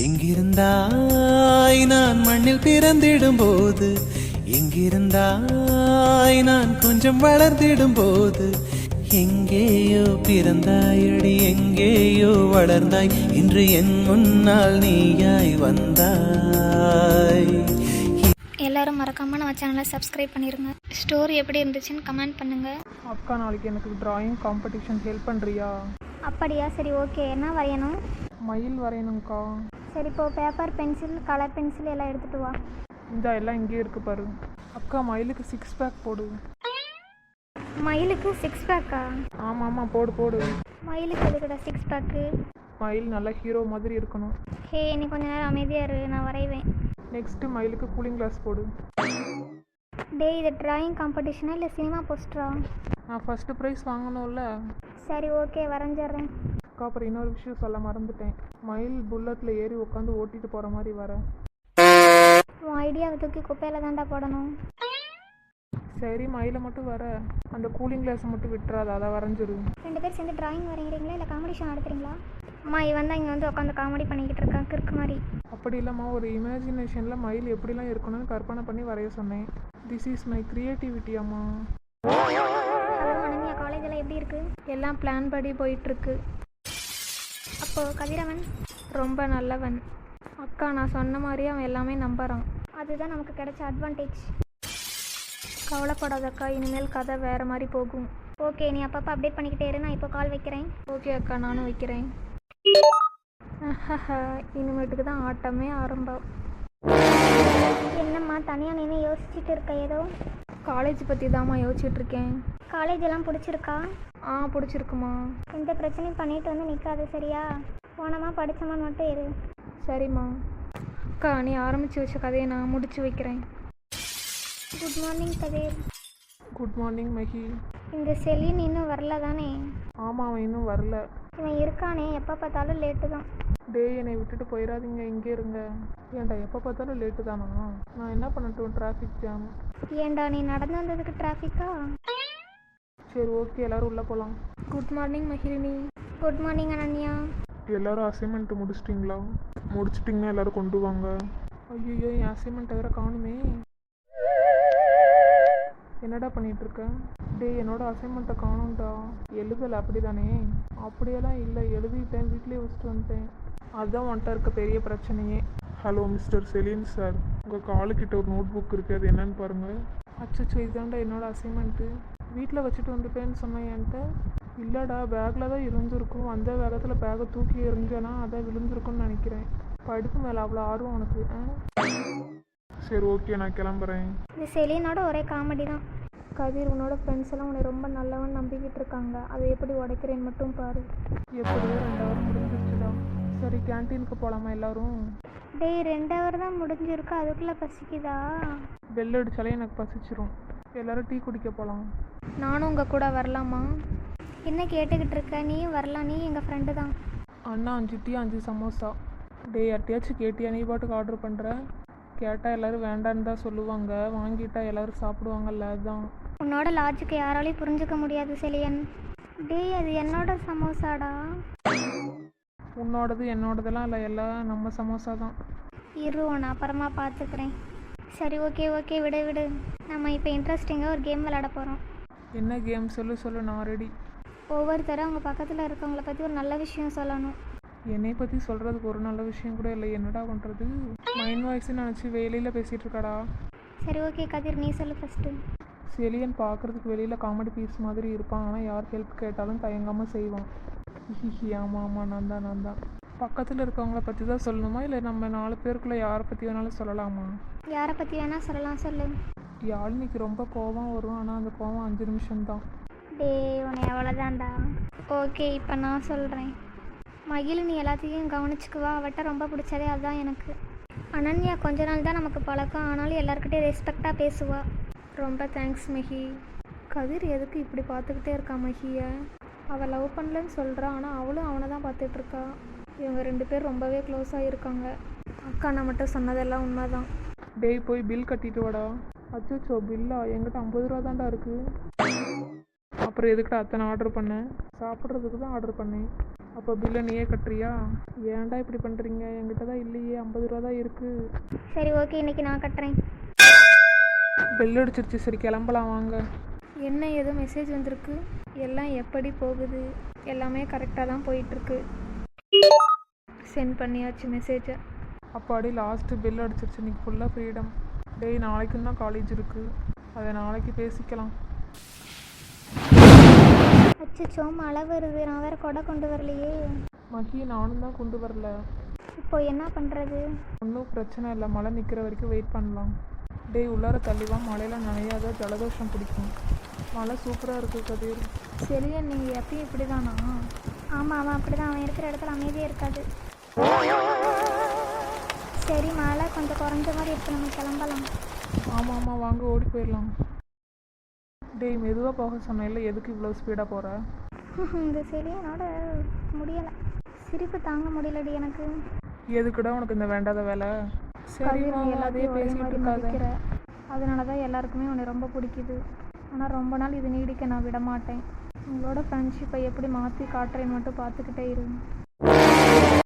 எங்கிருந்தாய் நான் மண்ணில் பிறந்திடும் போது, எங்கிருந்தாய் நான் கொஞ்சம் வளர்ந்திடும் போது, எங்கேயோ பிறந்தாயடி எங்கேயோ வளர்ந்தாய், இன்று என் முன்னால் நீயாய் வந்தாய். எல்லாரும் மறக்காம நம்ம சேனலை சப்ஸ்கிரைப் பண்ணிருங்க. ஸ்டோரி எப்படி இருந்துச்சுன்னு கமெண்ட் பண்ணுங்க. அக்கா, நாளைக்கு எனக்கு டிராயிங் காம்படிஷன் ஹெல்ப் பண்ணுறியா? அப்படியா, சரி ஓகே. என்ன வரையணும்? மயில் வரையணும்க்கா. சரி, இப்போ பேப்பர், பென்சில், கலர் பென்சில் எல்லாம் எடுத்துகிட்டு வா. இந்த எல்லாம் இங்கே இருக்கு பாரு. அக்கா, மயிலுக்கு 6 பேக் போடு. மயிலுக்கு 6 பேக்கா? ஆமாம் ஆமாம், போடு போடு. மயிலுக்கு எதுக்குடா 6 பேக்கு? மயில் நல்லா ஹீரோ மாதிரி இருக்கணும். ஹே, நீ கொஞ்ச நேரம் அமைதியாக இரு, நான் வரைவேன். நெக்ஸ்ட்டு மயிலுக்கு கூலிங் கிளாஸ் போடு. டே, இது டிராயிங் காம்படிஷனா இல்லை சினிமா போஸ்டரா? நான் ஃபஸ்ட்டு ப்ரைஸ் வாங்கணும்ல. சரி ஓகே, வரைஞ்சிட்றேன். அக்கா, அப்புறம் இன்னொரு விஷயம் சொல்ல மறந்துட்டேன். மயில் புல்லட்டில் ஏறி உட்காந்து ஓட்டிட்டு போகிற மாதிரி வர. உன் ஐடியாவை தூக்கி குப்பையில் தாண்டா போடணும். சரி, மயிலை மட்டும் வர, அந்த கூலிங் கிளாஸை மட்டும் விட்டுறாது, அதை வரைஞ்சிரு. 2 பேர் சேர்ந்து டிராயிங் வரைகிறீங்களா இல்லை காம்படிஷன் நடத்துறீங்களா? அம்மா, இவன் தான் இங்கே வந்து உட்காந்து காமெடி பண்ணிக்கிட்டு இருக்கான், கிறுக்கு மாதிரி. அப்படி இல்லைம்மா, ஒரு இமேஜினேஷனில் மயில் எப்படிலாம் இருக்கணும்னு கற்பனை பண்ணி வரைய சொன்னேன். திஸ் இஸ் மை கிரியேட்டிவிட்டி அம்மா. ஹலோ அனன்யா, காலேஜெல்லாம் எப்படி இருக்கு? எல்லாம் பிளான் படி போயிட்டுருக்கு. அப்போது கதிரவன் ரொம்ப நல்லவன். அக்கா, நான் சொன்ன மாதிரியே அவன் எல்லாமே நம்புறான். அதுதான் நமக்கு கிடைச்ச அட்வான்டேஜ். கவலைப்படாதக்கா, இனிமேல் கதை வேறு மாதிரி போகும். ஓகே, நீ அப்பப்போ அப்டேட் பண்ணிக்கிட்டே இரு, நான் இப்போ கால் வைக்கிறேன். ஓகே அக்கா, நானும் வைக்கிறேன். இனிமேட்டுக்கு தான் ஆட்டமே ஆரம்பம். என்னம்மா தனியாக நின்று யோசிச்சுட்டு இருக்க? ஏதோ காலேஜ் பற்றி தாம்மா யோசிச்சுட்டு இருக்கேன். காலேஜ் எல்லாம் பிடிச்சிருக்கா? பிடிச்சிருக்குமா. எந்த பிரச்சனையும் பண்ணிட்டு வந்து நிற்காது, சரியா? போனமா படித்தமான்னு மட்டும் இரு. சரிம்மா. அக்கா, நீ ஆரம்பித்து வச்ச கதையை நான் முடிச்சு வைக்கிறேன். Good morning Kathir. Good morning Mahi. இந்த செலின் இன்னும் வரல தானே? ஆமாம், அவன் இன்னும் வரல. இவன் இருக்கானே, எப்போ பார்த்தாலும் லேட்டு தான். டே, என்னை விட்டுட்டு போயிடாதீங்க, இங்கே இருங்க. ஏன்டா எப்போ பார்த்தாலும் லேட்டு தானா? நான் என்ன பண்ணட்டும், டிராஃபிக் ஜாம். ஏன்டா, நீ நடந்து வந்ததுக்கு டிராஃபிக்கா? சரி ஓகே, எல்லோரும் உள்ளே போகலாம். Good morning Mahirini. Good morning Ananya. எல்லோரும் அசைன்மெண்ட்டு முடிச்சிட்டிங்களா? முடிச்சிட்டிங்கன்னா எல்லோரும் கொண்டு வாங்க. ஐயோ, என் அசைன்மெண்ட்டை வேறு காணுமே. என்னடா பண்ணிகிட்ருக்க? டே, என்னோட அசைன்மெண்ட்டை காணும்டா. எழுதலை அப்படி தானே? அப்படியெல்லாம் இல்லை, எழுதிட்டேன், வீட்டிலே வச்சுட்டு வந்துட்டேன். அதுதான் வந்துட்டு இருக்க பெரிய பிரச்சனையே. ஹலோ மிஸ்டர் செலின் சார், உங்கள் காலுக்கிட்ட ஒரு நோட் புக் இருக்குது, அது என்னன்னு பாருங்கள். அச்சோ, இதுதான்டா என்னோடய அசைன்மெண்ட்டு. வீட்டில் வச்சுட்டு வந்துட்டேன்னு சொன்னேன் என்கிட்ட. இல்லைடா, பேக்கில் தான் இருந்திருக்கும். அந்த வேகத்தில் பேக்கை தூக்கி எறிஞ்சேன்னா அதான் விழுந்திருக்குன்னு நினைக்கிறேன். படிப்பு மேலே அவ்வளோ ஆர்வம் உனக்கு? சரி ஓகே, நான் கிளம்புறேன். இந்த செலினோட ஒரே காமெடி தான். கதிர், உன்னோட ஃப்ரெண்ட்ஸ் எல்லாம் உன்னை ரொம்ப நல்லவன் நம்பிக்கிட்டு இருக்காங்க. அதை எப்படி உடைக்கிறேன்னு மட்டும் பாரு. எப்படியோ 2 ஹவர் முடிஞ்சிருச்சுடா. சரி, கேன்டீனுக்கு போகலாமா எல்லோரும்? டேய், 2 ஹவர் தான் முடிஞ்சிருக்கு, அதுக்குள்ளே பசிக்குதா? பெல் அடித்தாலே எனக்கு பசிச்சிரும். எல்லோரும் டீ குடிக்க போகலாம். நானும் உங்கள் கூட வரலாமா? என்ன கேட்டுக்கிட்டு இருக்க? நீயும் வரலாம், நீ எங்கள் ஃப்ரெண்டு தான். அண்ணா 5 டீ 5 சமோசா. டே, யார்ட்டையாச்சும் கேட்டியா? நீ பாட்டுக்கு ஆர்டர் பண்ணுற. கேட்டால் எல்லோரும் வேண்டான்னு தான் சொல்லுவாங்க, வாங்கிட்டா எல்லோரும் சாப்பிடுவாங்கல்ல, அதுதான். உன்னோட லாஜிக்கை யாராலையும் புரிஞ்சுக்க முடியாது செலியன். டேய், அது என்னோட சமோசாடா. உன்னோடது என்னோடதெல்லாம் இல்லை, எல்லாம் நம்ம சமோசா தான். இரு, உன்னை அப்புறமா பார்த்துக்கிறேன். சரி ஓகே ஓகே, விடு. நம்ம இப்போ இன்ட்ரெஸ்டிங்காக ஒரு கேம் விளையாட போகிறோம். என்ன கேம்? சொல்லு, நான் ரெடி. ஒவ்வொருத்தரும் அவங்க பக்கத்தில் இருக்கவங்கள பற்றி ஒரு நல்ல விஷயம் சொல்லணும். என்னை பற்றி சொல்கிறதுக்கு ஒரு நல்ல விஷயம் கூட இல்லை, என்னடா பண்ணுறது? மைண்ட் வாய்ஸ்ன்னு நினச்சி வேலையில் பேசிகிட்டு இருக்காடா. சரி ஓகே கதிர், நீ சொல்லு ஃபஸ்ட்டு. செலியன் பார்க்குறதுக்கு வெளியில் காமெடி பீஸ் மாதிரி இருப்பான், ஆனால் யார் ஹெல்ப் கேட்டாலும் தயங்காமல் செய்வான். ஆமாம், நான் தான். பக்கத்தில் இருக்கவங்கள பற்றி தான் சொல்லணுமா, இல்லை நம்ம 4 பேருக்குள்ளே யாரை பற்றி வேணாலும் சொல்லலாமா? யாரை பற்றி வேணால் சொல்லலாம், சொல்லு. யாழினிக்கு ரொம்ப கோபம் வரும், ஆனால் அந்த கோபம் 5 நிமிஷம்தான். டே, உன்னை எவ்வளோதான்டா. ஓகே, இப்போ நான் சொல்கிறேன். மகிழினி எல்லாத்தையும் கவனிச்சுக்குவா, அவட்ட ரொம்ப பிடிச்சதே அதுதான் எனக்கு. அனன்யா கொஞ்ச நாள் தான் நமக்கு பழக்கம், ஆனாலும் எல்லாருக்கிட்டையும் ரெஸ்பெக்டாக பேசுவா. ரொம்ப தேங்க்ஸ் மஹி. கதிர் எதுக்கு இப்படி பார்த்துக்கிட்டே இருக்கா மஹியை? அவள் லவ் பண்ணலன்னு சொல்கிறா, ஆனால் அவளும் அவனை தான் பார்த்துட்ருக்கா. இவங்க 2 பேர் ரொம்பவே க்ளோஸாக இருக்காங்க. அக்கா, நான் மட்டும் சொன்னதெல்லாம் உண்மை தான். டேய், போய் பில் கட்டிட்டு வாடா. அச்சோ, பில்லா? என்கிட்ட 50 ரூபா தான்டா இருக்குது. அப்புறம் எதுக்கிட்ட அத்தனை ஆர்டர் பண்ணேன்? சாப்பிட்றதுக்கு தான் ஆர்டர் பண்ணேன். அப்போ பில்லை நீயே கட்டுறியா? ஏன்டா இப்படி பண்ணுறீங்க? என்கிட்ட தான் இல்லையே, 50 ரூபா தான் இருக்குது. சரி ஓகே, இன்னைக்கு நான் கட்டுறேன். பெல் அடிச்சிருச்சு, சரி கிளம்பலாம் வாங்க. என்ன ஏதோ மெசேஜ் வந்திருக்கு. எல்லாம் எப்படி போகுது? எல்லாமே கரெக்டாக தான் போயிட்டுருக்கு. சென்ட் பண்ணியாச்சு மெசேஜை. அப்பாடி லாஸ்ட்டு பெல் அடிச்சிருச்சு, இன்னைக்கு ஃபுல்லாக ஃப்ரீடம். டேய் நாளைக்கும் தான் காலேஜ் இருக்குது, அதை நாளைக்கு பேசிக்கலாம். அச்சோ மழை வருது, நான் வேறு கொடை கொண்டு வரலையே. மகி நானும் தான் கொண்டு வரல. இப்போ என்ன பண்ணுறது? ஒன்றும் பிரச்சனை இல்லை, மழை நிற்கிற வரைக்கும் வெயிட் பண்ணலாம். டேய் உள்ளார தள்ளிவா, மழையில் நனையாத, ஜலதோஷம் பிடிக்கும். மழை சூப்பராக இருக்குது கதிர். சரியா, நீங்கள் எப்பயும் இப்படி தானா? ஆமாம் அவன் அப்படி தான், அவன் இருக்கிற இடத்துல அமைதியே இருக்காது. சரி மழை கொஞ்சம் குறைஞ்ச மாதிரி இருக்கு, நம்ம கிளம்பலாம். ஆமாம் ஆமாம் வாங்க ஓடி போயிடலாம். டேய் மெதுவாக போக சொன்னேன்ல, எதுக்கு இவ்வளோ ஸ்பீடாக போகிற? இந்த செடியனோட முடியலை, சிரிப்பு தாங்க முடியலடி எனக்கு. எதுக்குடா உனக்கு இந்த வேண்டாத வேலை? சரி கதிர், நீ அதே எல்லாத்தையும் ஒரே பேசிட்டு மாதிரி இருக்காத. மதிக்கிற, அதனால தான் எல்லாருக்குமே உன்னை ரொம்ப பிடிக்குது. ஆனால் ரொம்ப நாள் இது நீடிக்க நான் விட மாட்டேன். உங்களோட ஃப்ரெண்ட்ஷிப்பை எப்படி மாற்றி காட்டுறேன்னு மட்டும் பார்த்துக்கிட்டே இரு.